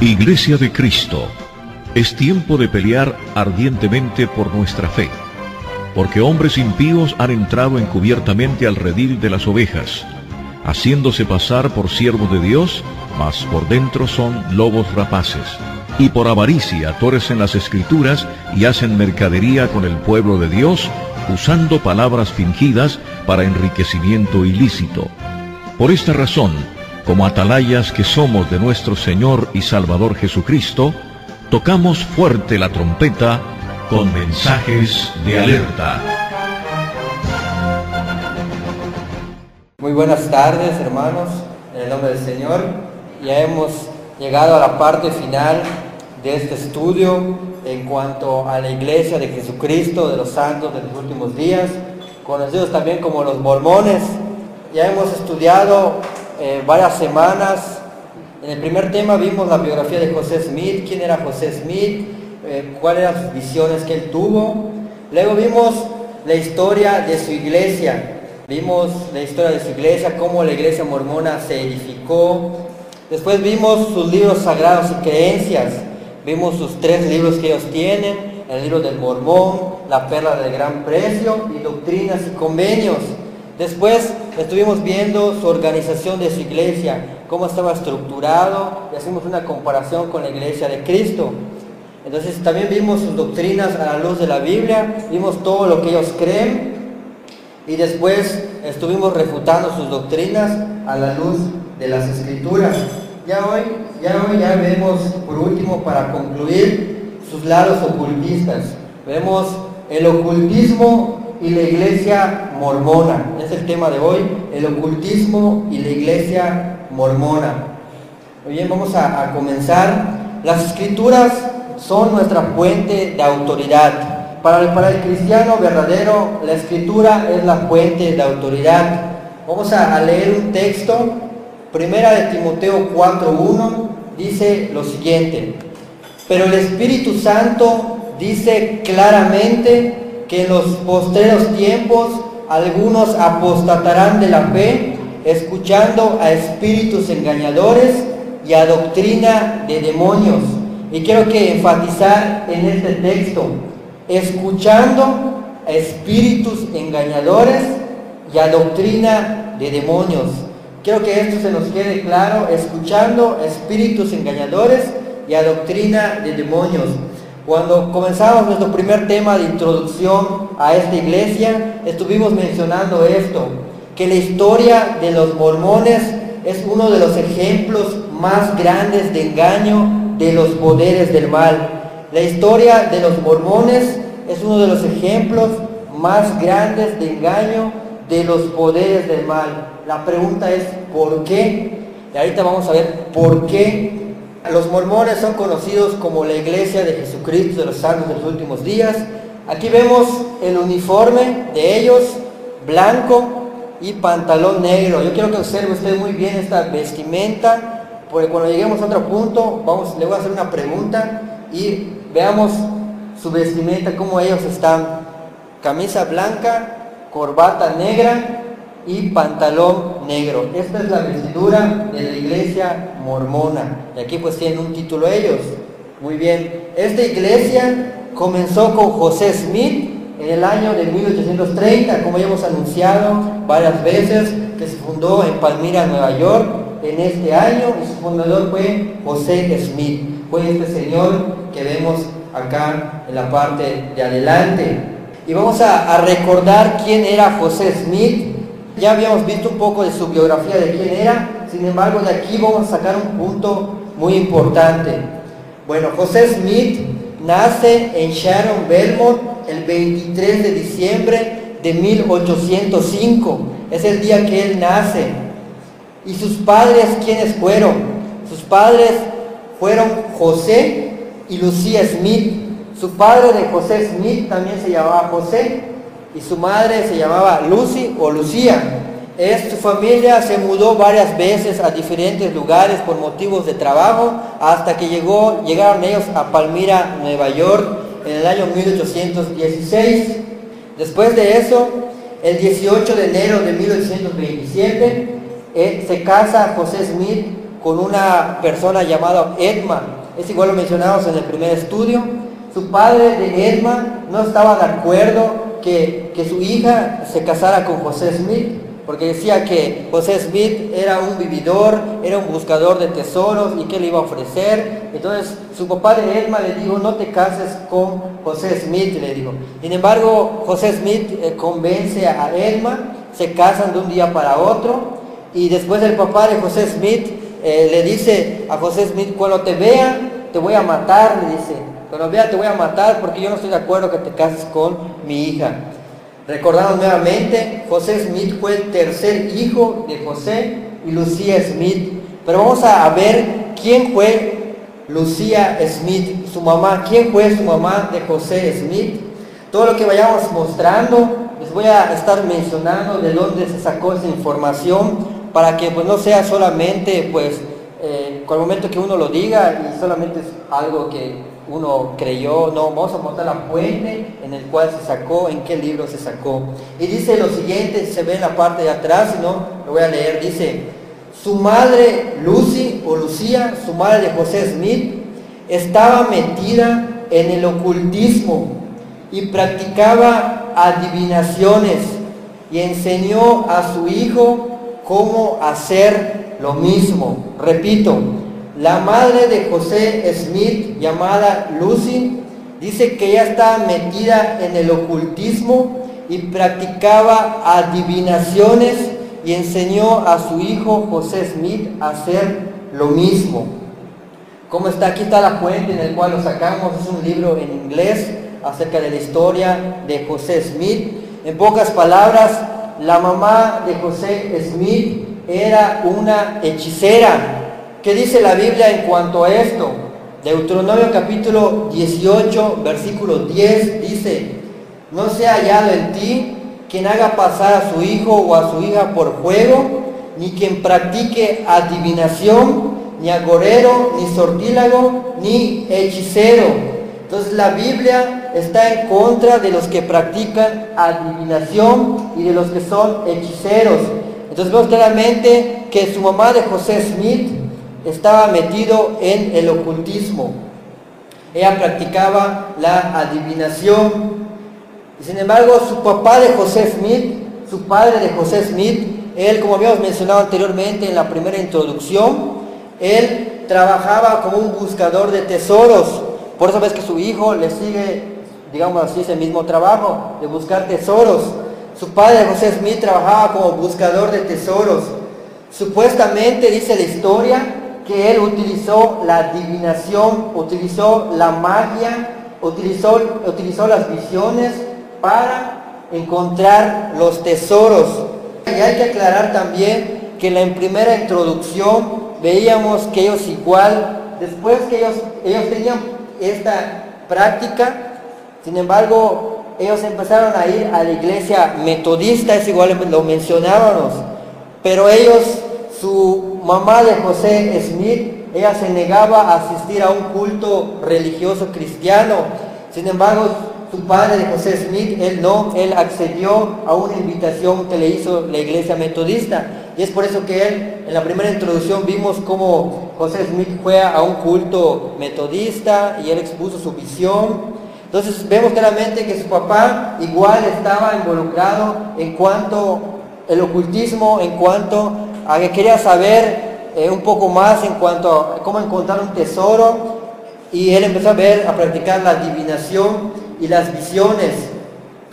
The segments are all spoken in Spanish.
Iglesia de Cristo, es tiempo de pelear ardientemente por nuestra fe, porque hombres impíos han entrado encubiertamente al redil de las ovejas, haciéndose pasar por siervos de Dios, mas por dentro son lobos rapaces, y por avaricia tuercen las Escrituras y hacen mercadería con el pueblo de Dios, usando palabras fingidas para enriquecimiento ilícito. Por esta razón, como atalayas que somos de nuestro Señor y Salvador Jesucristo, tocamos fuerte la trompeta con mensajes de alerta. Muy buenas tardes, hermanos, en el nombre del Señor. Ya hemos llegado a la parte final de este estudio en cuanto a la Iglesia de Jesucristo de los Santos de los Últimos Días, conocidos también como los mormones. Ya hemos estudiado varias semanas. En el primer tema vimos la biografía de José Smith, quién era José Smith, cuáles eran sus visiones que él tuvo. Luego vimos la historia de su iglesia, cómo la iglesia mormona se edificó. Después vimos sus libros sagrados y creencias, vimos sus 3 libros que ellos tienen, el libro del Mormón, la perla del gran precio y doctrinas y convenios. Después estuvimos viendo su organización de su iglesia, cómo estaba estructurado, y hacemos una comparación con la iglesia de Cristo. Entonces también vimos sus doctrinas a la luz de la Biblia, vimos todo lo que ellos creen, y después estuvimos refutando sus doctrinas a la luz de las Escrituras. Ya hoy vemos, por último, para concluir, sus lados ocultistas. Vemos el ocultismo y la iglesia mormona. Es el tema de hoy, el ocultismo y la iglesia mormona. Muy bien, vamos a comenzar. Las Escrituras son nuestra fuente de autoridad. Para el cristiano verdadero, la Escritura es la fuente de autoridad. Vamos a leer un texto. Primera de Timoteo 4:1 dice lo siguiente: pero el Espíritu Santo dice claramente que en los postreros tiempos algunos apostatarán de la fe, escuchando a espíritus engañadores y a doctrina de demonios. Y quiero que enfatizar en este texto, escuchando a espíritus engañadores y a doctrina de demonios. Quiero que esto se nos quede claro, escuchando a espíritus engañadores y a doctrina de demonios. Cuando comenzamos nuestro primer tema de introducción a esta iglesia, estuvimos mencionando esto, que la historia de los mormones es uno de los ejemplos más grandes de engaño de los poderes del mal. La historia de los mormones es uno de los ejemplos más grandes de engaño de los poderes del mal. La pregunta es ¿por qué? Y ahorita vamos a ver por qué. Los mormones son conocidos como la Iglesia de Jesucristo de los Santos de los Últimos Días. Aquí vemos el uniforme de ellos, blanco y pantalón negro. Yo quiero que observe usted muy bien esta vestimenta, porque cuando lleguemos a otro punto, le voy a hacer una pregunta y veamos su vestimenta, cómo ellos están. Camisa blanca, corbata negra y pantalón negro. Esta es la vestidura de la iglesia mormona. Y aquí pues tienen un título ellos. Muy bien. Esta iglesia comenzó con José Smith en el año de 1830, como ya hemos anunciado varias veces, que se fundó en Palmira, Nueva York, en este año, y su fundador fue José Smith. Fue este señor que vemos acá en la parte de adelante. Y vamos a recordar quién era José Smith. Ya habíamos visto un poco de su biografía de quién era, sin embargo de aquí vamos a sacar un punto muy importante. Bueno, José Smith nace en Sharon, Belmont, el 23 de diciembre de 1805. Es el día que él nace. ¿Y sus padres quiénes fueron? Sus padres fueron José y Lucía Smith. Su padre de José Smith también se llamaba José, y su madre se llamaba Lucy o Lucía. Su familia se mudó varias veces a diferentes lugares por motivos de trabajo, hasta que llegaron ellos a Palmira, Nueva York, en el año 1816. Después de eso, el 18 de enero de 1827, se casa José Smith con una persona llamada Edma. Es igual lo mencionamos en el primer estudio. Su padre de Edma no estaba de acuerdo que su hija se casara con José Smith, porque decía que José Smith era un vividor, era un buscador de tesoros y que le iba a ofrecer. Entonces su papá de Edma le dijo: no te cases con José Smith, le dijo. Sin embargo, José Smith convence a Edma, se casan de un día para otro, y después el papá de José Smith le dice a José Smith: cuando te vea te voy a matar, le dice. Cuando vea te voy a matar porque yo no estoy de acuerdo que te cases con mi hija. Recordamos nuevamente, José Smith fue el tercer hijo de José y Lucía Smith. Pero vamos a ver quién fue Lucía Smith, su mamá. ¿Quién fue su mamá de José Smith? Todo lo que vayamos mostrando, les voy a estar mencionando de dónde se sacó esa información, para que pues no sea solamente pues con el momento que uno lo diga y solamente es algo que uno creyó. No, vamos a mostrar la fuente en el cual se sacó, en qué libro se sacó. Y dice lo siguiente, se ve en la parte de atrás, si no, lo voy a leer. Dice: su madre Lucy o Lucía, su madre de José Smith, estaba metida en el ocultismo y practicaba adivinaciones y enseñó a su hijo cómo hacer lo mismo. Repito, la madre de José Smith, llamada Lucy, dice que ella estaba metida en el ocultismo y practicaba adivinaciones y enseñó a su hijo José Smith a hacer lo mismo. Como está, aquí está la fuente en el cual lo sacamos. Es un libro en inglés acerca de la historia de José Smith. En pocas palabras, la mamá de José Smith era una hechicera. ¿Qué dice la Biblia en cuanto a esto? Deuteronomio capítulo 18, versículo 10 dice: no sea hallado en ti quien haga pasar a su hijo o a su hija por fuego, ni quien practique adivinación, ni agorero, ni sortílago, ni hechicero. Entonces la Biblia está en contra de los que practican adivinación y de los que son hechiceros. Entonces vemos claramente que su mamá de José Smith estaba metido en el ocultismo. Ella practicaba la adivinación. Y sin embargo, su papá de José Smith, su padre de José Smith, él, como habíamos mencionado anteriormente en la primera introducción, él trabajaba como un buscador de tesoros. Por eso ves que su hijo le sigue, digamos así, ese mismo trabajo de buscar tesoros. Su padre José Smith trabajaba como buscador de tesoros. Supuestamente dice la historia que él utilizó la adivinación, utilizó la magia, utilizó las visiones para encontrar los tesoros. Y hay que aclarar también que en la primera introducción veíamos que ellos igual, después que ellos tenían esta práctica, sin embargo, ellos empezaron a ir a la iglesia metodista, es igual lo mencionábamos, pero ellos, su mamá de José Smith, ella se negaba a asistir a un culto religioso cristiano. Sin embargo, su padre de José Smith, él accedió a una invitación que le hizo la iglesia metodista. Y es por eso que él, en la primera introducción, vimos cómo José Smith fue a un culto metodista y él expuso su visión. Entonces vemos claramente que su papá igual estaba involucrado en cuanto al ocultismo, en cuanto a que quería saber un poco más en cuanto a cómo encontrar un tesoro, y él empezó a practicar la adivinación y las visiones.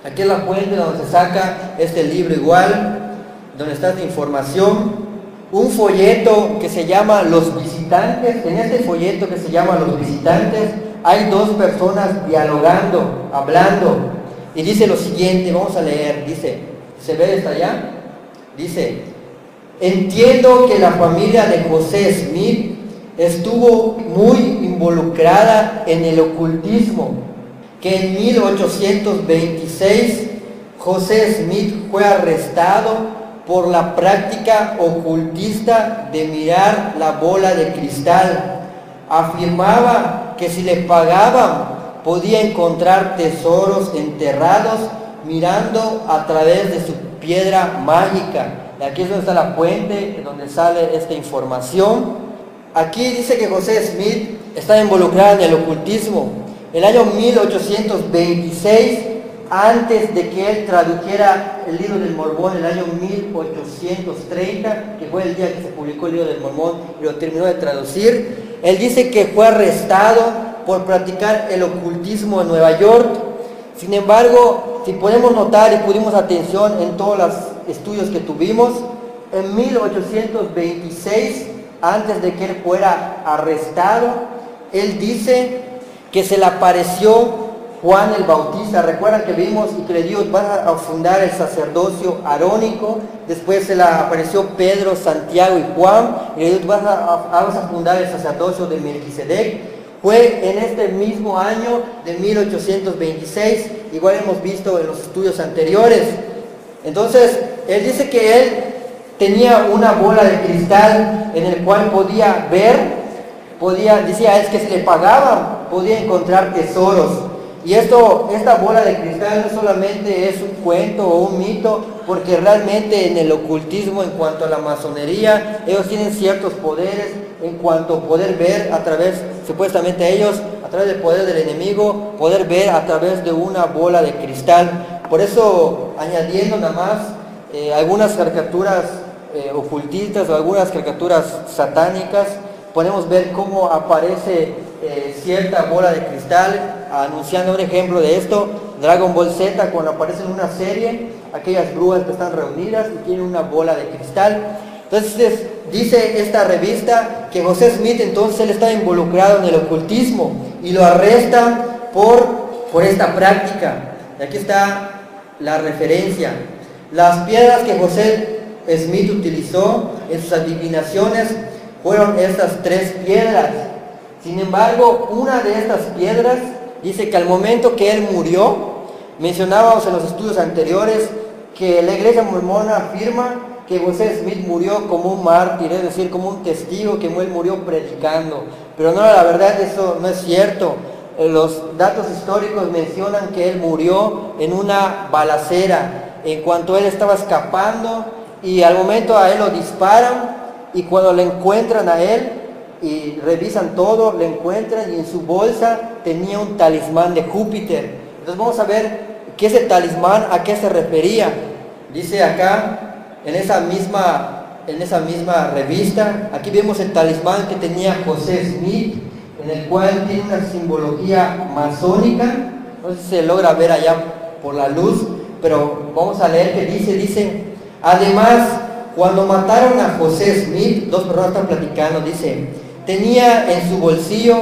Aquí es la fuente donde se saca este libro igual, donde está esta información. Un folleto que se llama Los Visitantes. En este folleto que se llama Los Visitantes hay dos personas dialogando, hablando, y dice lo siguiente, vamos a leer, dice, ¿se ve hasta allá? Dice: entiendo que la familia de José Smith estuvo muy involucrada en el ocultismo, que en 1826 José Smith fue arrestado por la práctica ocultista de mirar la bola de cristal. Afirmaba que si le pagaban podía encontrar tesoros enterrados mirando a través de su piedra mágica. Y aquí es donde está la fuente, donde sale esta información. aquí dice que José Smith está involucrado en el ocultismo. El año 1826, antes de que él tradujera el libro del Mormón, el año 1830, que fue el día que se publicó el libro del Mormón y lo terminó de traducir, él dice que fue arrestado por practicar el ocultismo en Nueva York. Sin embargo, si podemos notar y pudimos atención en todos los estudios que tuvimos, en 1826, antes de que él fuera arrestado, él dice que se le apareció Juan el Bautista. Recuerdan que vimos y que le dijo: vas a fundar el sacerdocio arónico. Después se le apareció Pedro, Santiago y Juan, y le dijo: vas a fundar el sacerdocio de Melquisedec. Fue en este mismo año de 1826, igual hemos visto en los estudios anteriores. Entonces, él dice que él tenía una bola de cristal en el cual podía ver, decía, es que si le pagaban, podía encontrar tesoros. Y esta bola de cristal no solamente es un cuento o un mito, porque realmente en el ocultismo, en cuanto a la masonería, ellos tienen ciertos poderes en cuanto a poder ver a través, supuestamente ellos, a través del poder del enemigo, poder ver a través de una bola de cristal. Por eso, añadiendo nada más algunas caricaturas ocultistas o algunas caricaturas satánicas, podemos ver cómo aparece cierta bola de cristal, anunciando un ejemplo de esto. Dragon Ball Z, cuando aparece en una serie, aquellas brujas que están reunidas y tienen una bola de cristal. Entonces dice esta revista que José Smith, entonces él está involucrado en el ocultismo y lo arrestan por esta práctica. Y aquí está la referencia. Las piedras que José Smith utilizó en sus adivinaciones fueron estas 3 piedras. Sin embargo, una de estas piedras dice que al momento que él murió, mencionábamos en los estudios anteriores que la iglesia mormona afirma que José Smith murió como un mártir, es decir, como un testigo, que él murió predicando. Pero no, la verdad eso no es cierto. Los datos históricos mencionan que él murió en una balacera, en cuanto él estaba escapando, y al momento a él lo disparan, y cuando le encuentran a él y revisan todo, le encuentran y en su bolsa tenía un talismán de Júpiter. Entonces vamos a ver que ese talismán a qué se refería. Dice acá en esa misma revista, aquí vemos el talismán que tenía José Smith, en el cual tiene una simbología masónica. No sé si se logra ver allá por la luz, pero vamos a leer que dice, además, cuando mataron a José Smith, 2 personas están platicando, dice, tenía en su bolsillo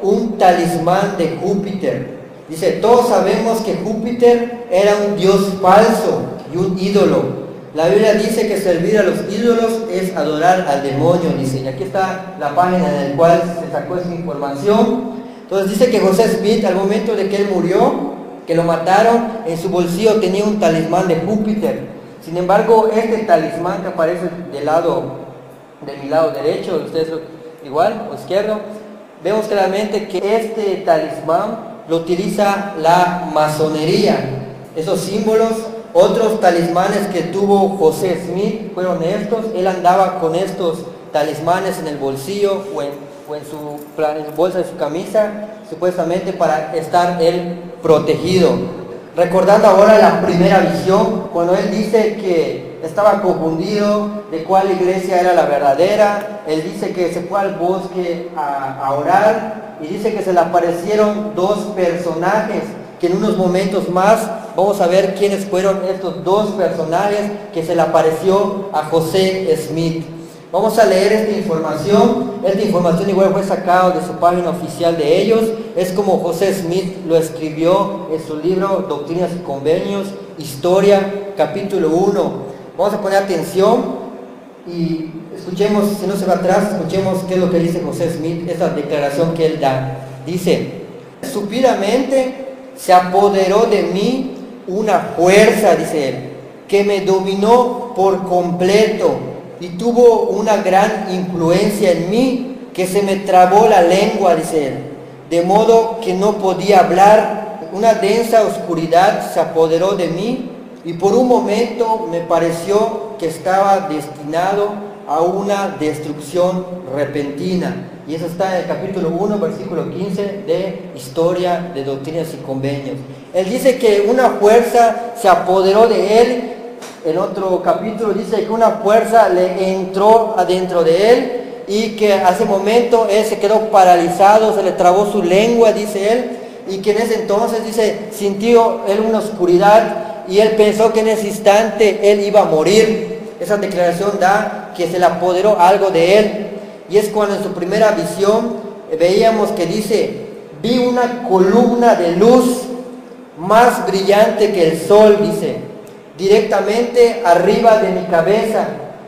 un talismán de Júpiter. Dice, todos sabemos que Júpiter era un dios falso y un ídolo. La Biblia dice que servir a los ídolos es adorar al demonio, dice. Y aquí está la página en la cual se sacó esa información. Entonces dice que José Smith, al momento de que él murió, que lo mataron, en su bolsillo tenía un talismán de Júpiter. Sin embargo, este talismán que aparece de mi lado derecho, ustedes igual, o izquierdo, vemos claramente que este talismán lo utiliza la masonería. Esos símbolos, otros talismanes que tuvo José Smith fueron estos. Él andaba con estos talismanes en el bolsillo o en su bolsa de su camisa, supuestamente para estar él protegido. Recordando ahora la primera visión, cuando él dice que estaba confundido de cuál iglesia era la verdadera, él dice que se fue al bosque a orar, y dice que se le aparecieron 2 personajes, que en unos momentos más vamos a ver quiénes fueron estos 2 personajes que se le apareció a José Smith. Vamos a leer esta información igual fue sacada de su página oficial de ellos, es como José Smith lo escribió en su libro Doctrinas y Convenios, Historia, capítulo 1. Vamos a poner atención y escuchemos, si no se va atrás, escuchemos qué es lo que dice José Smith, esta declaración que él da. Dice, súbitamente se apoderó de mí una fuerza, dice él, que me dominó por completo y tuvo una gran influencia en mí, que se me trabó la lengua, dice él, de modo que no podía hablar. Una densa oscuridad se apoderó de mí y por un momento me pareció que estaba destinado a una destrucción repentina. Y eso está en el capítulo 1, versículo 15 de Historia de Doctrinas y Convenios. Él dice que una fuerza se apoderó de él. En otro capítulo dice que una fuerza le entró adentro de él y que a ese momento él se quedó paralizado, se le trabó su lengua, dice él, y que en ese entonces, dice, sintió él una oscuridad y él pensó que en ese instante él iba a morir. Esa declaración da que se le apoderó algo de él. Y es cuando en su primera visión veíamos que dice, vi una columna de luz más brillante que el sol, dice, directamente arriba de mi cabeza.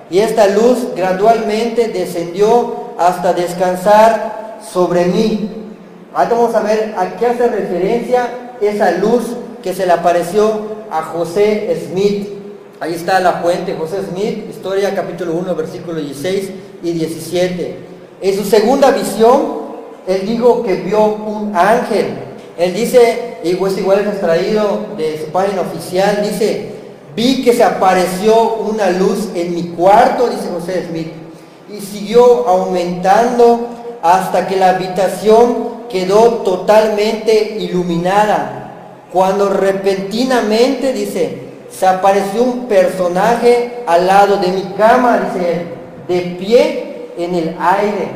Y esta luz gradualmente descendió hasta descansar sobre mí. Ahora vamos a ver a qué hace referencia esa luz que se le apareció a José Smith. Ahí está la fuente, José Smith, Historia capítulo 1, versículos 16 y 17. En su segunda visión, él dijo que vio un ángel. Él dice, y pues igual es extraído de su página oficial, dice, vi que se apareció una luz en mi cuarto, dice José Smith, y siguió aumentando hasta que la habitación quedó totalmente iluminada. Cuando repentinamente, dice, se apareció un personaje al lado de mi cama, dice él, de pie en el aire,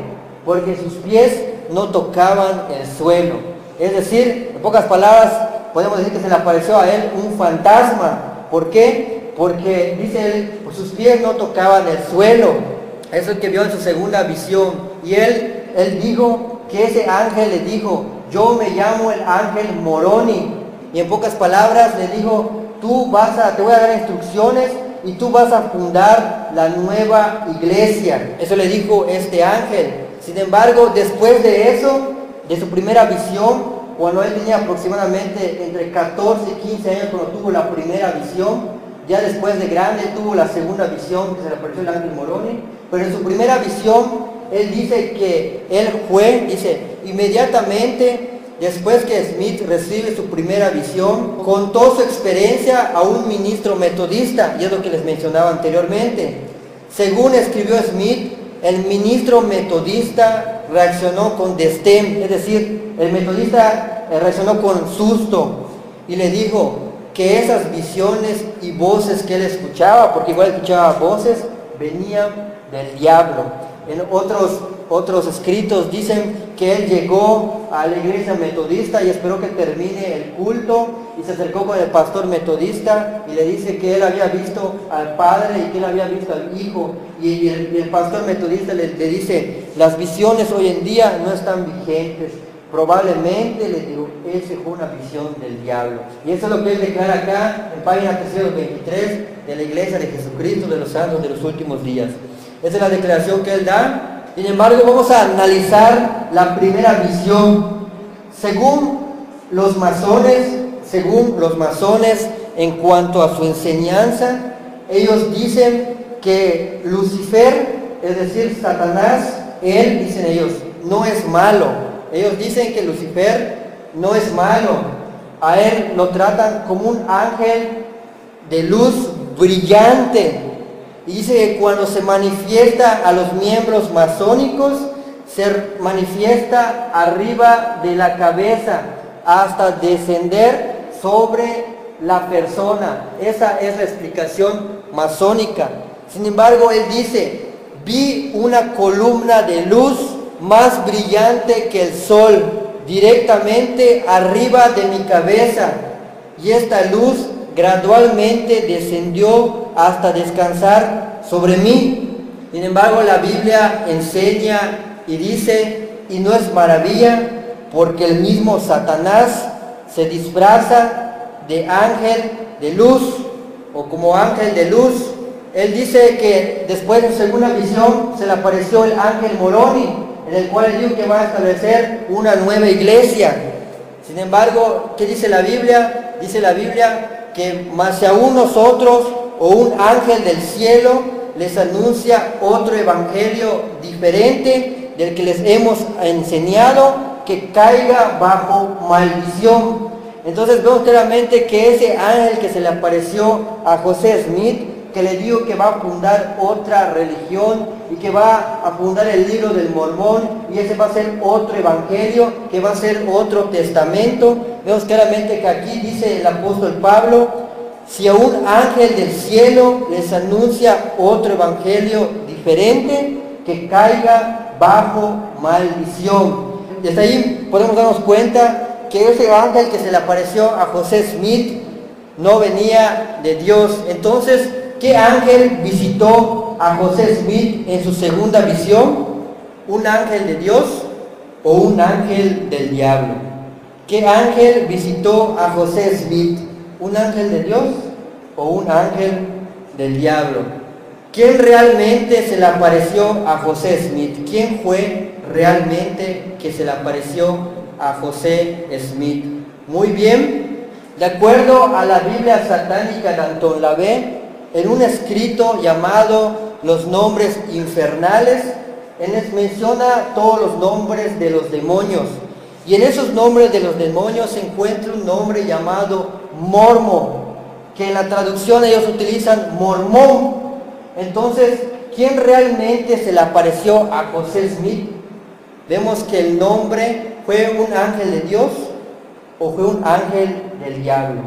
porque sus pies no tocaban el suelo. Es decir, en pocas palabras, podemos decir que se le apareció a él un fantasma. ¿Por qué? Porque, dice él, sus pies no tocaban el suelo. Eso es lo que vio en su segunda visión. Y él dijo que ese ángel le dijo, yo me llamo el ángel Moroni. Y en pocas palabras le dijo, te voy a dar instrucciones y tú vas a fundar la nueva iglesia. Eso le dijo este ángel. Sin embargo, después de eso, de su primera visión, cuando él tenía aproximadamente entre 14 y 15 años cuando tuvo la primera visión, ya después de grande tuvo la segunda visión que se le apareció el ángel Moroni, pero en su primera visión él dice que él fue, dice, inmediatamente después que Smith recibe su primera visión, contó su experiencia a un ministro metodista, y es lo que les mencionaba anteriormente. Según escribió Smith, el ministro metodista reaccionó con desdén, es decir, el metodista reaccionó con susto y le dijo que esas visiones y voces que él escuchaba, porque igual escuchaba voces, venían del diablo. En otros escritos dicen que él llegó a la iglesia metodista y esperó que termine el culto y se acercó con el pastor metodista y le dice que él había visto al Padre y que él había visto al Hijo, y el pastor metodista le dice, las visiones hoy en día no están vigentes, probablemente, le digo, esa fue una visión del diablo. Y eso es lo que él declara acá en página 323 de la iglesia de Jesucristo de los santos de los últimos días. Esa es la declaración que él da. Sin embargo, vamos a analizar la primera visión. Según los masones, en cuanto a su enseñanza, ellos dicen que Lucifer, es decir, Satanás, él, dicen ellos, no es malo. Ellos dicen que Lucifer no es malo. A él lo tratan como un ángel de luz brillante. Y dice que cuando se manifiesta a los miembros masónicos, se manifiesta arriba de la cabeza hasta descender sobre la persona. Esa es la explicación masónica. Sin embargo, él dice, vi una columna de luz más brillante que el sol, directamente arriba de mi cabeza, y esta luz gradualmente descendió hasta descansar sobre mí. Sin embargo, la Biblia enseña y dice, y no es maravilla, porque el mismo Satanás se disfraza de ángel de luz, o como ángel de luz. Él dice que después de su segunda visión se le apareció el ángel Moroni, en el cual él dijo que va a establecer una nueva iglesia. Sin embargo, ¿qué dice la Biblia? Dice la Biblia que más si aún nosotros o un ángel del cielo les anuncia otro evangelio diferente del que les hemos enseñado, que caiga bajo maldición. Entonces vemos claramente que ese ángel que se le apareció a José Smith que le dijo que va a fundar otra religión y que va a fundar el libro del Mormón, y ese va a ser otro evangelio, que va a ser otro testamento. Vemos claramente que aquí dice el apóstol Pablo: si a un ángel del cielo les anuncia otro evangelio diferente, que caiga bajo maldición. Desde ahí podemos darnos cuenta que ese ángel que se le apareció a José Smith no venía de Dios. Entonces, ¿qué ángel visitó a José Smith en su segunda visión? ¿Un ángel de Dios o un ángel del diablo? ¿Qué ángel visitó a José Smith? ¿Un ángel de Dios o un ángel del diablo? ¿Quién realmente se le apareció a José Smith? ¿Quién fue realmente que se le apareció a José Smith? Muy bien, de acuerdo a la Biblia satánica de Anton LaVey, en un escrito llamado Los nombres infernales, él les menciona todos los nombres de los demonios, y en esos nombres de los demonios se encuentra un nombre llamado Mormon, que en la traducción ellos utilizan mormón. Entonces, ¿quién realmente se le apareció a José Smith? Vemos que el nombre fue un ángel de Dios o fue un ángel del diablo.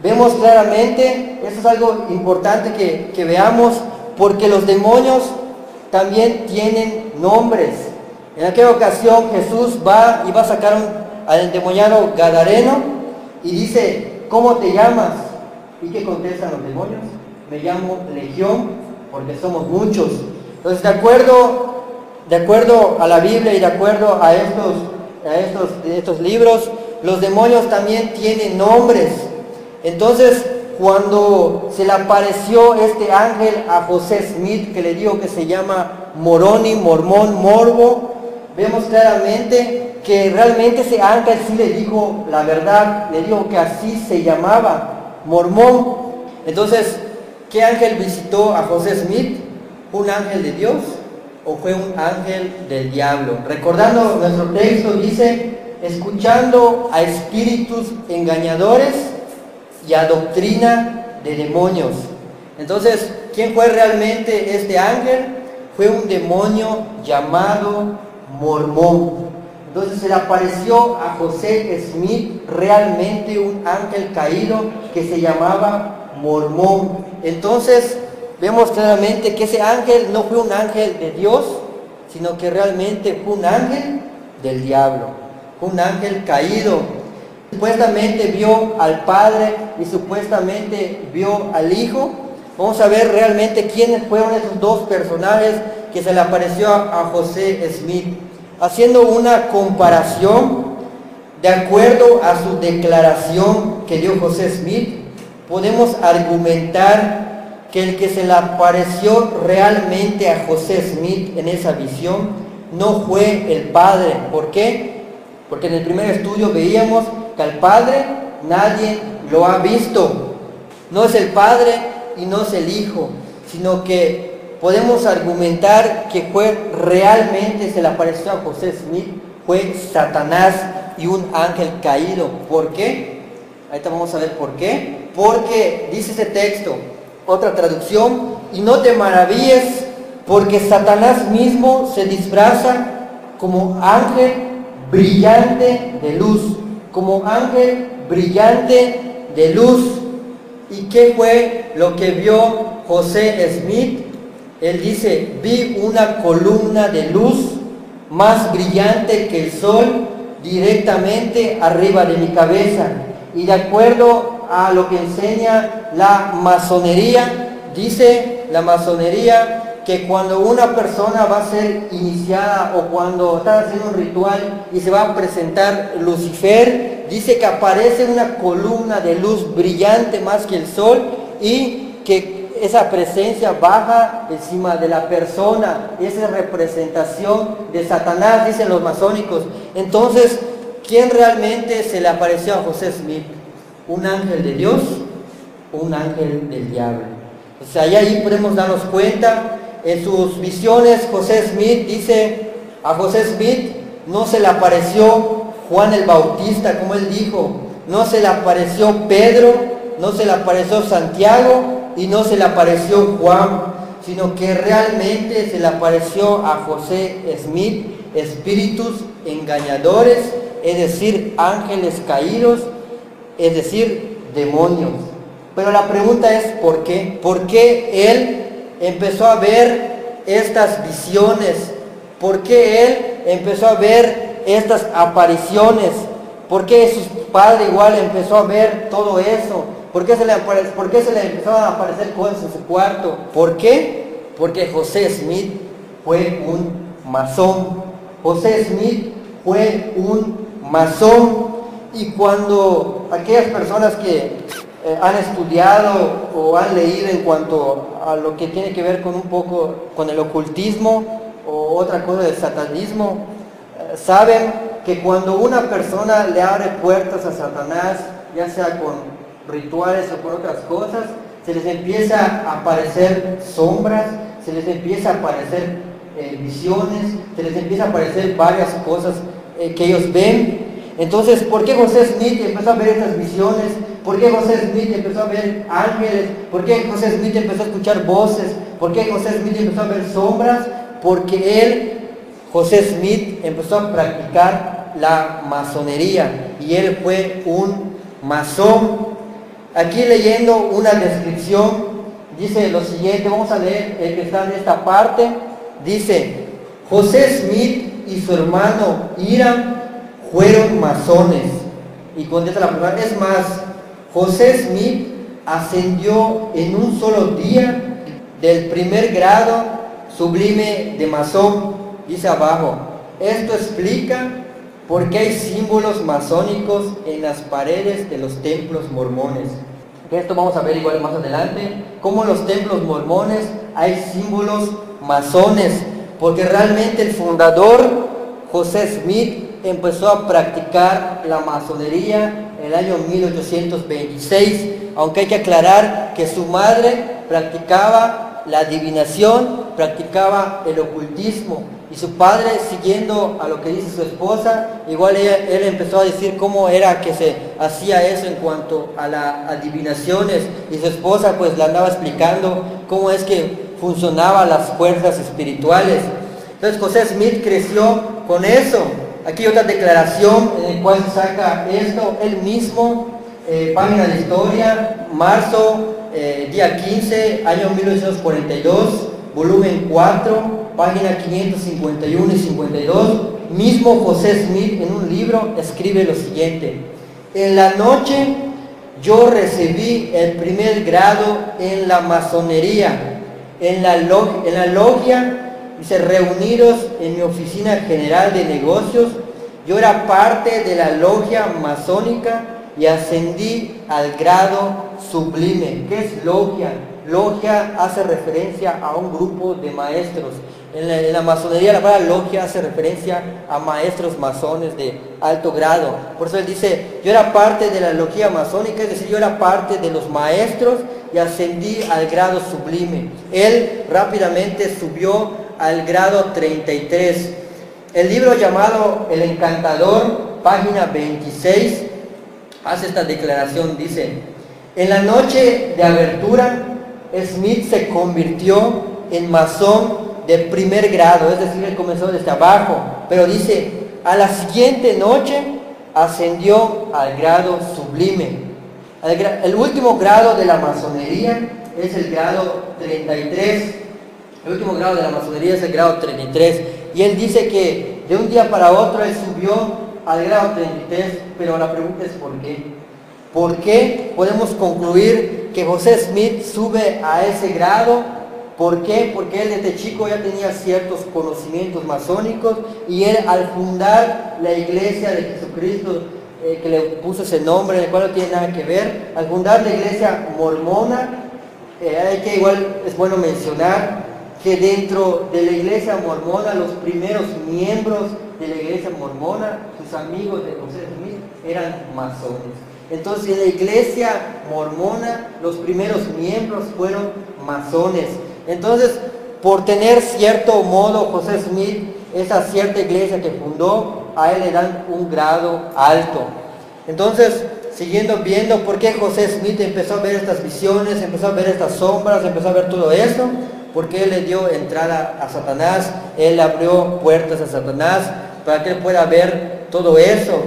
Vemos claramente, eso es algo importante que veamos, porque los demonios también tienen nombres. En aquella ocasión Jesús va y va a sacar al endemoniado gadareno y dice: ¿cómo te llamas? ¿Y qué contestan los demonios? Me llamo Legión, porque somos muchos. Entonces, de acuerdo a la Biblia y de acuerdo a estos libros, los demonios también tienen nombres. Entonces, cuando se le apareció este ángel a José Smith, que le dijo que se llama Moroni, Mormón, Morbo, vemos claramente que realmente ese ángel sí le dijo la verdad, le dijo que así se llamaba, Mormón. Entonces, ¿qué ángel visitó a José Smith? ¿Un ángel de Dios o fue un ángel del diablo? Recordando nuestro texto, dice: escuchando a espíritus engañadores y a doctrina de demonios. Entonces, ¿quién fue realmente este ángel? Fue un demonio llamado Mormón. Entonces se le apareció a José Smith realmente un ángel caído que se llamaba Mormón. Entonces vemos claramente que ese ángel no fue un ángel de Dios, sino que realmente fue un ángel del diablo, fue un ángel caído. Supuestamente vio al Padre y supuestamente vio al Hijo. Vamos a ver realmente quiénes fueron esos dos personajes que se le apareció a José Smith. Haciendo una comparación, de acuerdo a su declaración que dio José Smith, podemos argumentar que el que se le apareció realmente a José Smith en esa visión no fue el Padre. ¿Por qué? Porque en el primer estudio veíamos que al Padre nadie lo ha visto. No es el Padre y no es el Hijo, sino que podemos argumentar que fue realmente, se le apareció a José Smith, fue Satanás y un ángel caído. ¿Por qué? Ahorita vamos a ver por qué. Porque dice ese texto, otra traducción: y no te maravilles, porque Satanás mismo se disfraza como ángel brillante de luz. Como ángel brillante de luz. ¿Y qué fue lo que vio José Smith? Él dice: vi una columna de luz más brillante que el sol directamente arriba de mi cabeza. Y de acuerdo a lo que enseña la masonería, dice la masonería que cuando una persona va a ser iniciada o cuando está haciendo un ritual y se va a presentar Lucifer, dice que aparece una columna de luz brillante más que el sol y que esa presencia baja encima de la persona. Esa es representación de Satanás, dicen los masónicos. Entonces, ¿quién realmente se le apareció a José Smith? ¿Un ángel de Dios o un ángel del diablo? O sea, ahí podemos darnos cuenta. En sus visiones, José Smith dice: a José Smith no se le apareció Juan el Bautista, como él dijo, no se le apareció Pedro, no se le apareció Santiago, y no se le apareció Juan, sino que realmente se le apareció a José Smith espíritus engañadores, es decir, ángeles caídos, es decir, demonios. Pero la pregunta es ¿por qué? ¿Por qué él empezó a ver estas visiones? ¿Por qué él empezó a ver estas apariciones? ¿Por qué su padre igual empezó a ver todo eso? ¿Por qué se le empezaron a aparecer cosas en su cuarto? ¿Por qué? Porque José Smith fue un masón. José Smith fue un masón. Y cuando aquellas personas que han estudiado o han leído en cuanto a lo que tiene que ver con un poco con el ocultismo o otra cosa del satanismo, saben que cuando una persona le abre puertas a Satanás, ya sea con rituales o por otras cosas, se les empieza a aparecer sombras, se les empieza a aparecer visiones, se les empieza a aparecer varias cosas que ellos ven. Entonces, ¿por qué José Smith empezó a ver estas visiones? ¿Por qué José Smith empezó a ver ángeles? ¿Por qué José Smith empezó a escuchar voces? ¿Por qué José Smith empezó a ver sombras? Porque él, José Smith, empezó a practicar la masonería y él fue un masón. Aquí leyendo una descripción, dice lo siguiente, vamos a leer el que está en esta parte, dice, José Smith y su hermano Hiram fueron masones. Y contesta la pregunta, es más, José Smith ascendió en un solo día del primer grado sublime de masón. Dice abajo, esto explica por qué hay símbolos masónicos en las paredes de los templos mormones. Esto vamos a ver igual más adelante, cómo en los templos mormones hay símbolos masones, porque realmente el fundador, José Smith, empezó a practicar la masonería en el año 1826, aunque hay que aclarar que su madre practicaba la adivinación, practicaba el ocultismo, y su padre, siguiendo a lo que dice su esposa, igual él empezó a decir cómo era que se hacía eso en cuanto a las adivinaciones, y su esposa pues le andaba explicando cómo es que funcionaban las fuerzas espirituales. Entonces José Smith creció con eso. Aquí otra declaración en la cual se saca esto, él mismo, página de historia, marzo, día 15, año 1942, volumen 4, página 551 y 52, mismo José Smith en un libro escribe lo siguiente, en la noche yo recibí el primer grado en la masonería, en la logia, dice, reunidos en mi oficina general de negocios, yo era parte de la logia masónica y ascendí al grado sublime. ¿Qué es logia? Logia hace referencia a un grupo de maestros. En la masonería la palabra logia hace referencia a maestros masones de alto grado. Por eso él dice, yo era parte de la logia masónica, es decir, yo era parte de los maestros y ascendí al grado sublime. Él rápidamente subió al grado 33. El libro llamado El Encantador, página 26, hace esta declaración, dice, en la noche de abertura, Smith se convirtió en masón de primer grado, es decir, él comenzó desde abajo, pero dice, a la siguiente noche ascendió al grado sublime. El último grado de la masonería es el grado 33. El último grado de la masonería es el grado 33. Y él dice que de un día para otro él subió al grado 33, pero la pregunta es ¿por qué? ¿Por qué podemos concluir que José Smith sube a ese grado? ¿Por qué? Porque él desde chico ya tenía ciertos conocimientos masónicos y él al fundar la iglesia de Jesucristo, que le puso ese nombre, el cual no tiene nada que ver, al fundar la iglesia mormona, hay que igual es bueno mencionar que dentro de la iglesia mormona los primeros miembros de la iglesia mormona, sus amigos de José Smith, eran masones. Entonces en la iglesia mormona los primeros miembros fueron masones. Entonces, por tener cierto modo José Smith, esa cierta iglesia que fundó, a él le dan un grado alto. Entonces, siguiendo viendo por qué José Smith empezó a ver estas visiones, empezó a ver estas sombras, empezó a ver todo esto, porque él le dio entrada a Satanás, él abrió puertas a Satanás para que él pueda ver todo eso.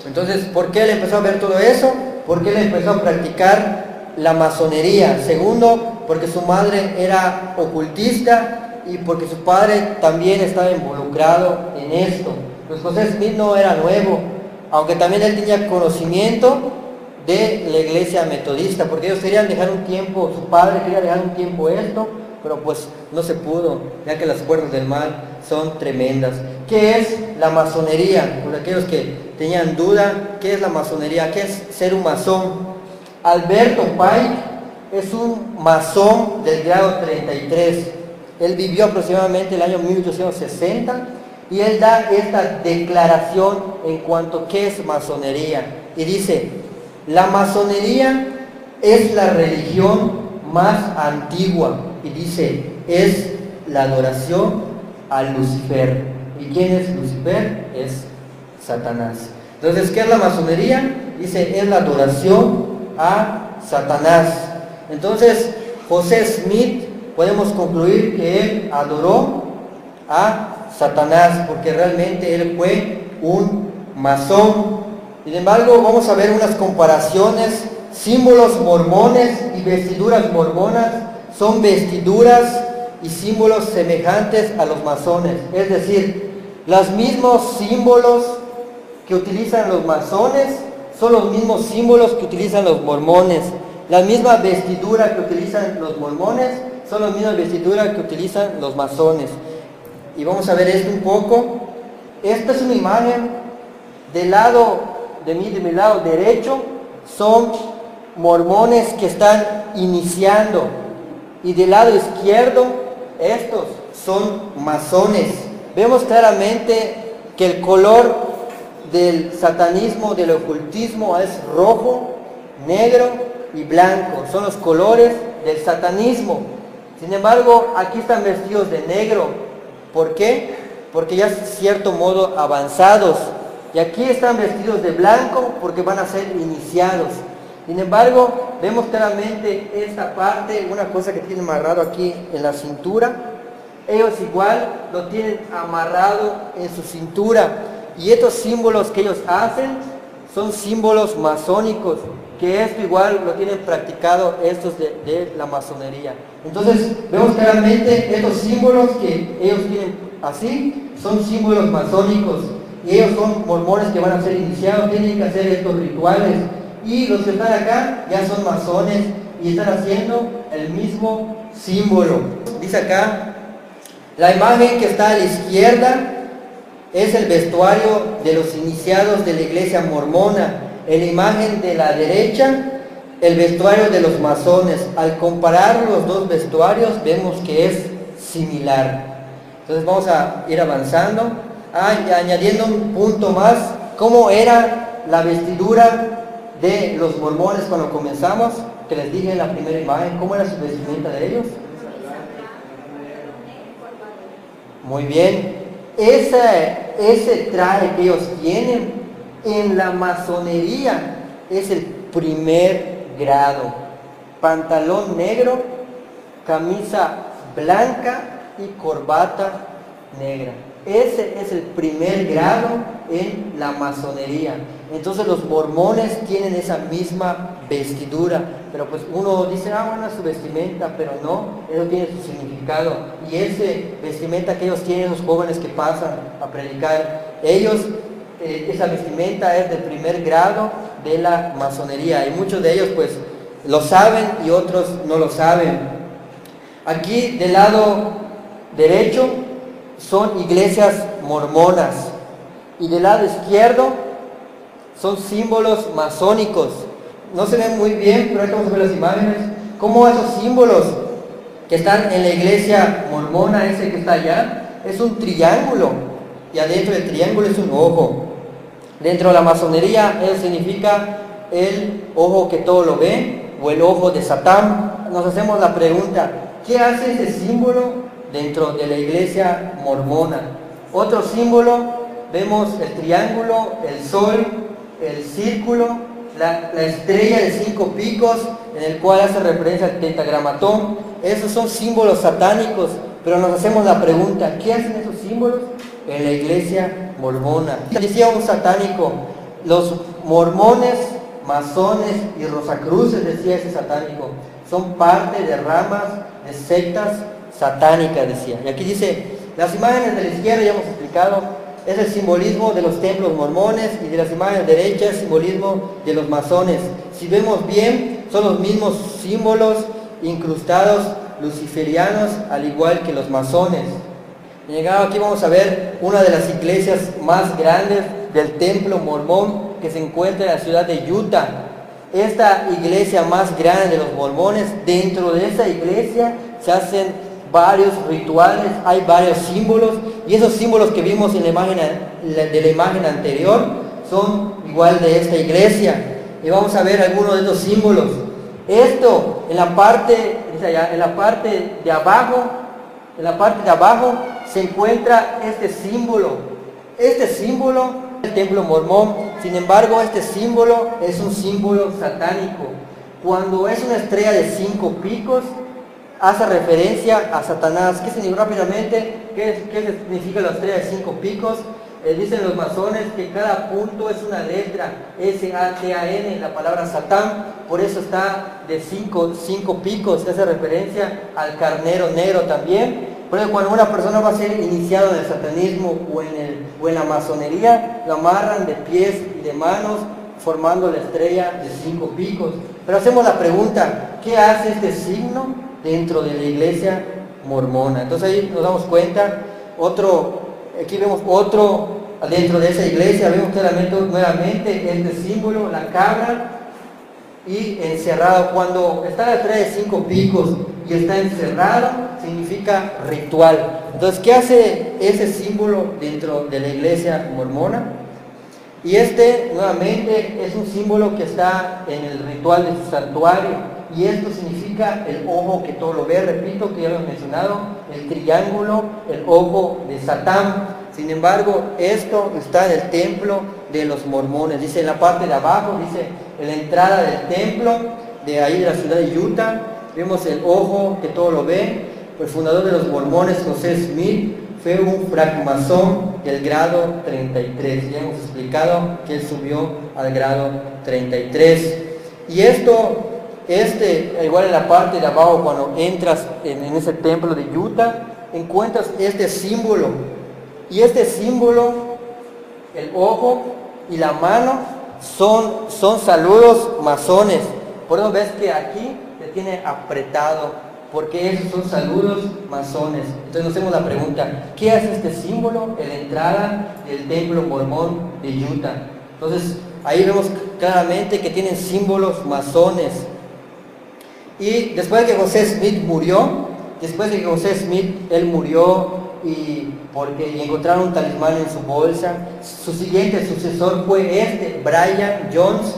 Entonces, ¿por qué él empezó a ver todo eso? Porque él empezó a practicar la masonería. Segundo, porque su madre era ocultista y porque su padre también estaba involucrado en esto. Pues José Smith no era nuevo, aunque también él tenía conocimiento de la iglesia metodista, porque ellos querían dejar un tiempo, su padre quería dejar un tiempo esto, pero pues no se pudo, ya que las puertas del mal son tremendas. ¿Qué es la masonería? Por aquellos que tenían duda, ¿qué es la masonería? ¿Qué es ser un masón? Alberto Pike es un masón del grado 33. Él vivió aproximadamente el año 1860 y él da esta declaración en cuanto a qué es masonería. Y dice, la masonería es la religión más antigua. Y dice, es la adoración a Lucifer. ¿Y quién es Lucifer? Es Satanás. Entonces, ¿qué es la masonería? Dice, es la adoración a Satanás. Entonces, José Smith, podemos concluir que él adoró a Satanás, porque realmente él fue un masón. Sin embargo, vamos a ver unas comparaciones. Símbolos mormones y vestiduras mormonas son vestiduras y símbolos semejantes a los masones. Es decir, los mismos símbolos que utilizan los masones son los mismos símbolos que utilizan los mormones. La misma vestidura que utilizan los mormones son las mismas vestiduras que utilizan los masones. Y vamos a ver esto un poco. Esta es una imagen del lado de mi lado derecho. Son mormones que están iniciando. Y del lado izquierdo, estos son masones. Vemos claramente que el color del satanismo, del ocultismo es rojo, negro y blanco. Son los colores del satanismo. Sin embargo, aquí están vestidos de negro. ¿Por qué? Porque ya es cierto modo avanzados. Y aquí están vestidos de blanco porque van a ser iniciados. Sin embargo, vemos claramente esta parte, una cosa que tiene amarrado aquí en la cintura. Ellos igual lo tienen amarrado en su cintura. Y estos símbolos que ellos hacen son símbolos masónicos, que esto igual lo tienen practicado estos de la masonería. Entonces, vemos claramente estos símbolos que ellos tienen así, son símbolos masónicos. Y ellos son mormones que van a ser iniciados, tienen que hacer estos rituales. Y los que están acá ya son masones y están haciendo el mismo símbolo. Dice acá, la imagen que está a la izquierda es el vestuario de los iniciados de la iglesia mormona. En la imagen de la derecha, el vestuario de los masones. Al comparar los dos vestuarios, vemos que es similar. Entonces vamos a ir avanzando, añadiendo un punto más, cómo era la vestidura de los mormones cuando comenzamos, que les dije en la primera imagen, cómo era su vestimenta de ellos. Muy bien, ese traje que ellos tienen en la masonería es el primer grado. Pantalón negro, camisa blanca y corbata negra. Ese es el primer grado en la masonería. Entonces los mormones tienen esa misma vestidura, pero pues uno dice, bueno, es su vestimenta, pero no, eso tiene su significado. Y ese vestimenta que ellos tienen, los jóvenes que pasan a predicar, ellos, esa vestimenta es del primer grado de la masonería. Y muchos de ellos pues lo saben y otros no lo saben. Aquí del lado derecho son iglesias mormonas y del lado izquierdo son símbolos masónicos. No se ven muy bien, pero ahorita vamos a ver las imágenes. Cómo esos símbolos que están en la iglesia mormona, ese que está allá, es un triángulo y adentro del triángulo es un ojo. Dentro de la masonería, eso significa el ojo que todo lo ve o el ojo de Satán. Nos hacemos la pregunta, ¿qué hace ese símbolo dentro de la iglesia mormona? Otro símbolo, vemos el triángulo, el sol, el círculo la estrella de 5 picos, en el cual hace referencia al tetragramatón. Esos son símbolos satánicos, pero nos hacemos la pregunta, ¿qué hacen esos símbolos en la iglesia mormona? Decía un satánico, los mormones, masones y rosacruces, decía ese satánico, son parte de ramas de sectas satánicas, decía. Y aquí dice, las imágenes de la izquierda, ya hemos explicado, es el simbolismo de los templos mormones, y de las imágenes derechas el simbolismo de los masones. Si vemos bien, son los mismos símbolos incrustados luciferianos, al igual que los masones. Llegado aquí vamos a ver una de las iglesias más grandes del templo mormón, que se encuentra en la ciudad de Utah. Esta iglesia más grande de los mormones, dentro de esa iglesia se hacen varios rituales, hay varios símbolos, y esos símbolos que vimos en la imagen, de la imagen anterior son igual de esta iglesia. Y vamos a ver algunos de estos símbolos. Esto en la parte, en la parte de abajo se encuentra este símbolo del templo mormón. Sin embargo, este símbolo es un símbolo satánico. Cuando es una estrella de 5 picos, hace referencia a Satanás. ¿Qué significa rápidamente? ¿Qué significa la estrella de 5 picos? Dicen los masones que cada punto es una letra, S-A-T-A-N, la palabra Satán, por eso está de 5 picos, hace referencia al carnero negro también. Por eso cuando una persona va a ser iniciado en el satanismo o en la masonería, lo amarran de pies y de manos, formando la estrella de 5 picos. Pero hacemos la pregunta, ¿qué hace este signo dentro de la iglesia mormona? Entonces ahí nos damos cuenta, aquí vemos otro, dentro de esa iglesia vemos claramente nuevamente este símbolo, la cabra, y encerrado. Cuando está la estrella de 5 picos y está encerrado, significa ritual. Entonces, ¿qué hace ese símbolo dentro de la iglesia mormona? Y nuevamente, es un símbolo que está en el ritual de su santuario. Y esto significa el ojo que todo lo ve. Repito que ya lo he mencionado, el triángulo, el ojo de Satán. Sin embargo, esto está en el templo de los mormones. Dice en la parte de abajo, dice en la entrada del templo, de ahí de la ciudad de Utah, vemos el ojo que todo lo ve. El fundador de los mormones, José Smith, fue un francmasón del grado 33. Ya hemos explicado que él subió al grado 33. Y igual en la parte de abajo, cuando entras en ese templo de Utah, encuentras este símbolo. Y este símbolo, el ojo y la mano, son saludos masones. Por eso ves que aquí te tiene apretado, porque esos son saludos masones. Entonces nos hacemos la pregunta, ¿qué hace este símbolo en la entrada del templo mormón de Utah? Entonces ahí vemos claramente que tienen símbolos masones. Y después de que José Smith murió, él murió porque encontraron un talismán en su bolsa. Su siguiente sucesor fue Brian Jones,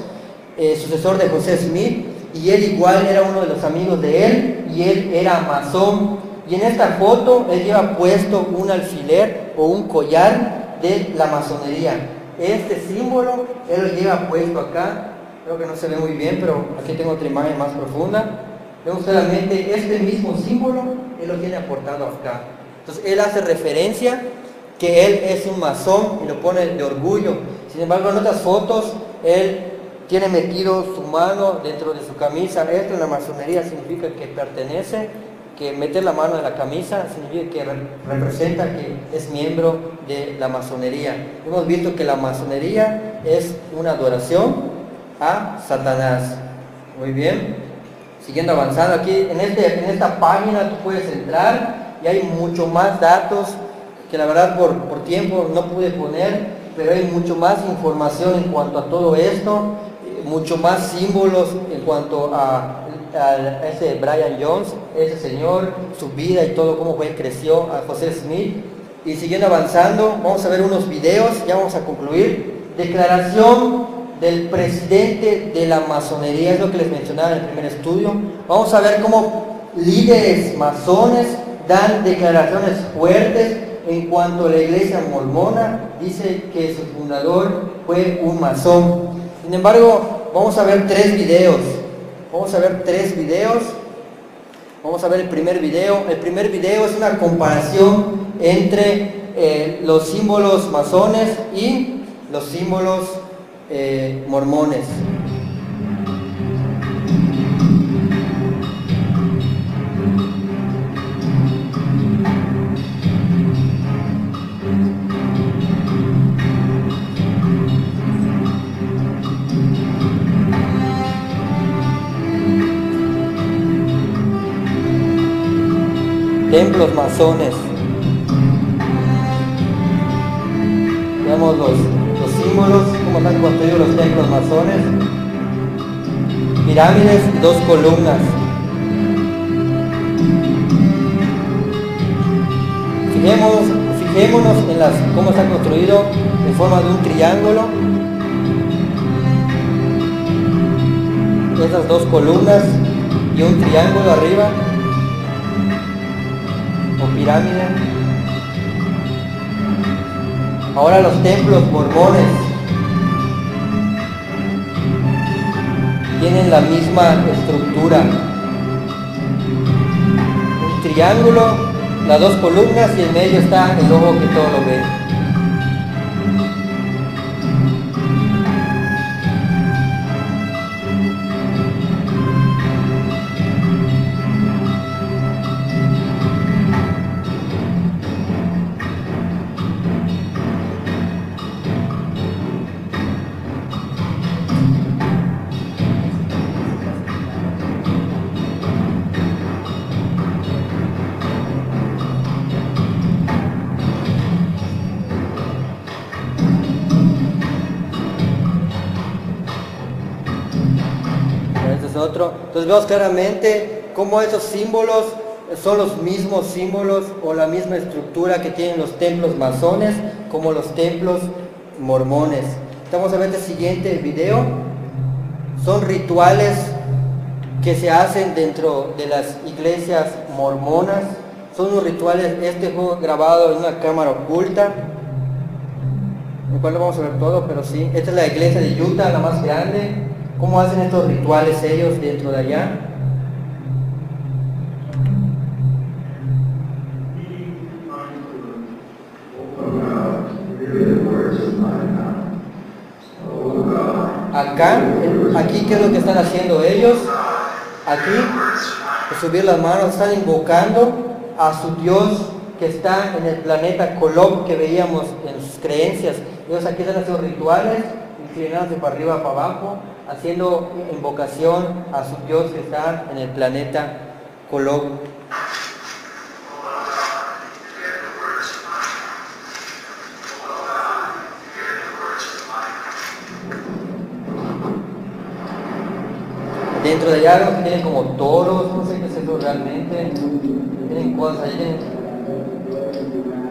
sucesor de José Smith, y él igual era uno de los amigos de él, y él era masón. Y en esta foto él lleva puesto un alfiler o un collar de la masonería. Este símbolo él lo lleva puesto acá. Creo que no se ve muy bien, pero aquí tengo otra imagen más profunda. Vemos claramente este mismo símbolo, él lo tiene aportado acá. Entonces él hace referencia que él es un masón y lo pone de orgullo. Sin embargo, en otras fotos él tiene metido su mano dentro de su camisa. Esto en la masonería significa que pertenece, que meter la mano en la camisa significa que representa que es miembro de la masonería. Hemos visto que la masonería es una adoración a Satanás. Muy bien. Siguiendo avanzando aquí, en esta página tú puedes entrar y hay mucho más datos que la verdad por tiempo no pude poner, pero hay mucho más información en cuanto a todo esto, mucho más símbolos en cuanto a ese Brian Jones, ese señor, su vida y todo, cómo creció a José Smith. Y siguiendo avanzando, vamos a ver unos videos, ya vamos a concluir. Declaración del presidente de la masonería, es lo que les mencionaba en el primer estudio. Vamos a ver cómo líderes masones dan declaraciones fuertes en cuanto a la iglesia mormona. Dice que su fundador fue un masón. Sin embargo, vamos a ver tres videos. Vamos a ver tres videos. Vamos a ver el primer video. El primer video es una comparación entre los símbolos masones y los símbolos mormones. Templos masones. Veamos los símbolos, cómo están construidos los templos masones. Pirámides y dos columnas. Fijémonos en cómo está construido en forma de un triángulo. Esas dos columnas y un triángulo arriba. O pirámide. Ahora los templos mormones tienen la misma estructura. Un triángulo, las dos columnas y en medio está el ojo que todo lo ve. Entonces vemos claramente cómo esos símbolos son los mismos símbolos o la misma estructura que tienen los templos masones como los templos mormones. Vamos a ver el siguiente video. Son rituales que se hacen dentro de las iglesias mormonas. Son unos rituales, este fue grabado en una cámara oculta, en cual lo vamos a ver todo, pero sí, esta es la iglesia de Utah, la más grande. ¿Cómo hacen estos rituales ellos dentro de allá? Acá, aquí, ¿qué es lo que están haciendo ellos? Aquí, subir las manos, están invocando a su Dios que está en el planeta Kolob que veíamos en sus creencias. Ellos aquí están haciendo rituales, inclinándose para arriba, para abajo, haciendo invocación a su Dios que está en el planeta Kolob. Dentro de allá tienen como toros, no sé qué es eso realmente, tienen cosas, ahí tienen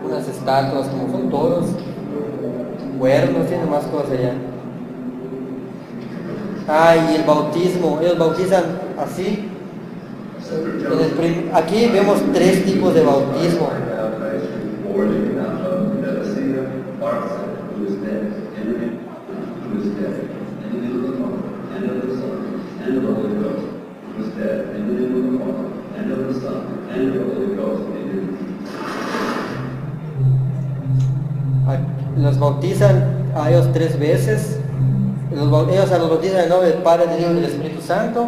unas estatuas como son toros, cuernos, tienen más cosas allá. Y el bautismo, ellos bautizan así. Aquí vemos tres tipos de bautismo. Los bautizan a ellos 3 veces. Ellos los bautizan en el nombre del Padre, del Hijo y del Espíritu Santo.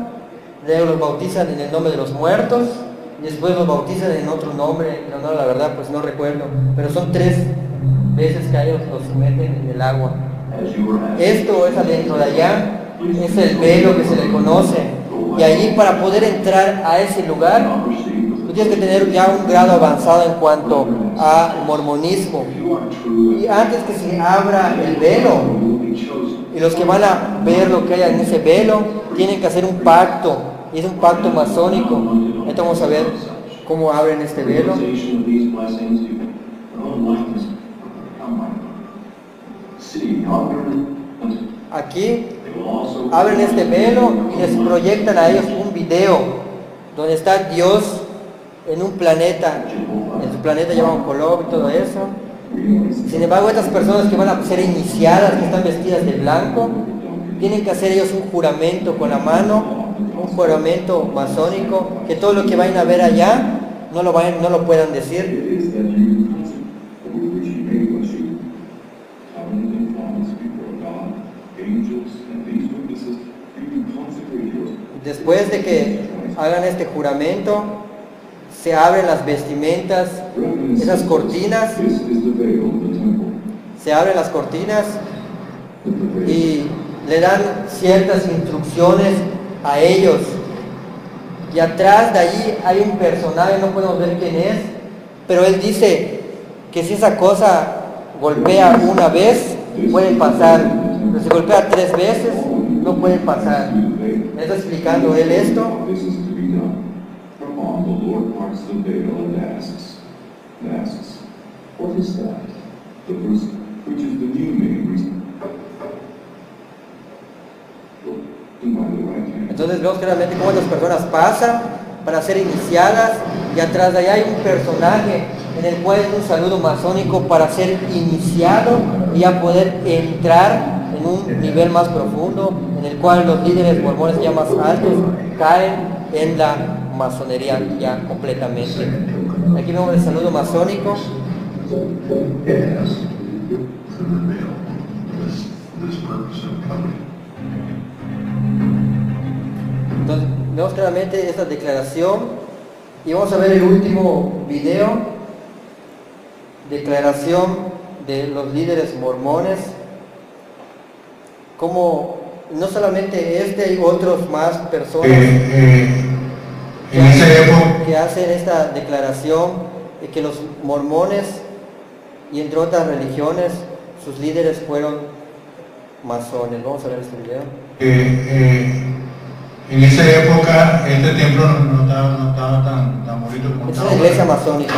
Luego los bautizan en el nombre de los muertos. Y después los bautizan en otro nombre, pero no, la verdad pues no recuerdo. Pero son 3 veces que a ellos los meten en el agua. Esto es adentro de allá, es el velo que se le conoce. Y allí, para poder entrar a ese lugar, tú tienes que tener ya un grado avanzado en cuanto a mormonismo. Y antes que se abra el velo, y los que van a ver lo que hay en ese velo, tienen que hacer un pacto, y es un pacto masónico. Ahorita vamos a ver cómo abren este velo. Aquí abren este velo y les proyectan a ellos un video donde está Dios en un planeta, en su planeta llamado Kolob y todo eso. Sin embargo, estas personas que van a ser iniciadas, que están vestidas de blanco, tienen que hacer ellos un juramento con la mano, un juramento masónico, que todo lo que vayan a ver allá no lo puedan decir. Después de que hagan este juramento, se abren las vestimentas, esas cortinas, se abren las cortinas y le dan ciertas instrucciones a ellos. Y atrás de allí hay un personaje, no podemos ver quién es, pero él dice que si esa cosa golpea una vez, puede pasar, pero si golpea 3 veces, no puede pasar. ¿Me está explicando él esto? Entonces vemos claramente cómo las personas pasan para ser iniciadas, y atrás de allá hay un personaje en el cual es un saludo masónico para ser iniciado y a poder entrar en un nivel más profundo, en el cual los líderes mormones ya más altos caen en la masonería ya completamente. Aquí vemos el saludo masónico. Entonces, vemos claramente esta declaración, y vamos a ver el último video, declaración de los líderes mormones, como no solamente hay otros más personas que hacen esta declaración de que los mormones y entre otras religiones sus líderes fueron masones. Vamos a ver este video. En esa época este templo no estaba tan bonito como es una iglesia masónica.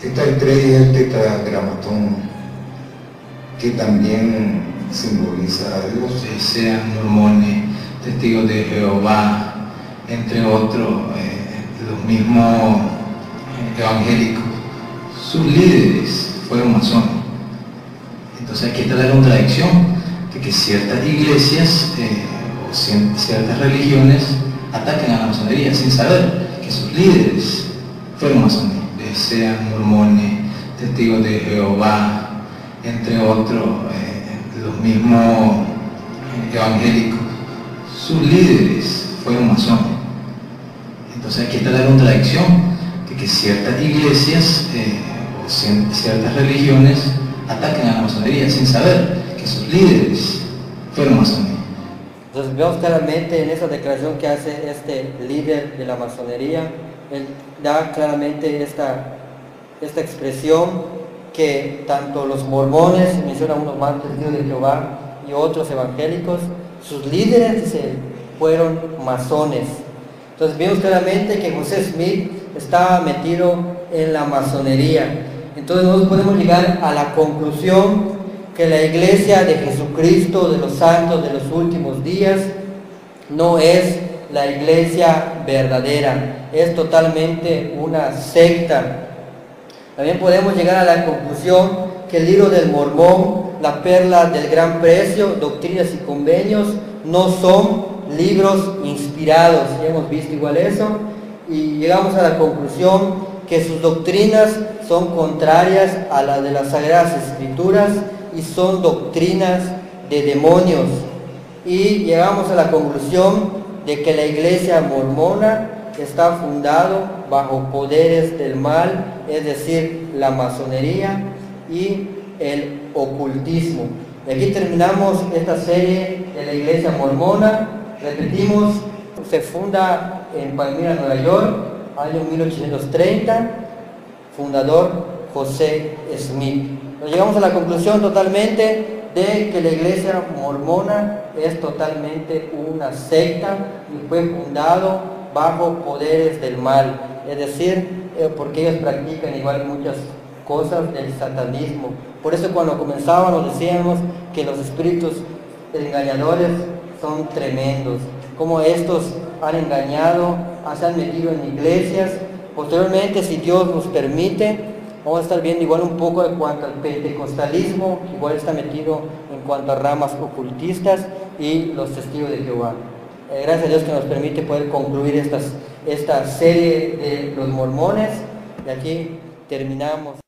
Esta estrella es el tetragramatón, que también simboliza a Dios. Sean mormones, testigos de Jehová, entre otros, los mismos evangélicos, sus líderes fueron masones. Entonces aquí está la contradicción de que ciertas iglesias o ciertas religiones atacan a la masonería sin saber que sus líderes fueron masones. Sean mormones, testigos de Jehová, entre otros, los mismos evangélicos, sus líderes fueron masones. Entonces aquí está la contradicción de que ciertas iglesias o ciertas religiones atacan a la masonería sin saber que sus líderes fueron masones. Entonces vemos claramente en esa declaración que hace este líder de la masonería, él da claramente esta expresión que tanto los mormones, menciona unos más testigos de Jehová y otros evangélicos, sus líderes fueron masones. Entonces vemos claramente que José Smith estaba metido en la masonería. Entonces nosotros podemos llegar a la conclusión que la iglesia de Jesucristo de los santos de los últimos días no es la iglesia verdadera, es totalmente una secta. También podemos llegar a la conclusión que el libro del Mormón, la perla del gran precio, doctrinas y convenios, no son libros inspirados. Ya hemos visto igual eso, y llegamos a la conclusión que sus doctrinas son contrarias a las de las Sagradas Escrituras y son doctrinas de demonios. Y llegamos a la conclusión de que la iglesia mormona está fundado bajo poderes del mal, es decir, la masonería y el ocultismo. Y aquí terminamos esta serie de la iglesia mormona. Repetimos, se funda en Palmyra, Nueva York, año 1830, fundador José Smith. Nos llegamos a la conclusión totalmente de que la iglesia mormona es totalmente una secta y fue fundado bajo poderes del mal, es decir, porque ellos practican igual muchas cosas del satanismo. Por eso cuando comenzábamos decíamos que los espíritus engañadores son tremendos, como estos han engañado, se han metido en iglesias. Posteriormente, si Dios nos permite, vamos a estar viendo igual un poco en cuanto al pentecostalismo, que igual está metido en cuanto a ramas ocultistas y los testigos de Jehová. Gracias a Dios que nos permite poder concluir esta serie de los mormones, y aquí terminamos.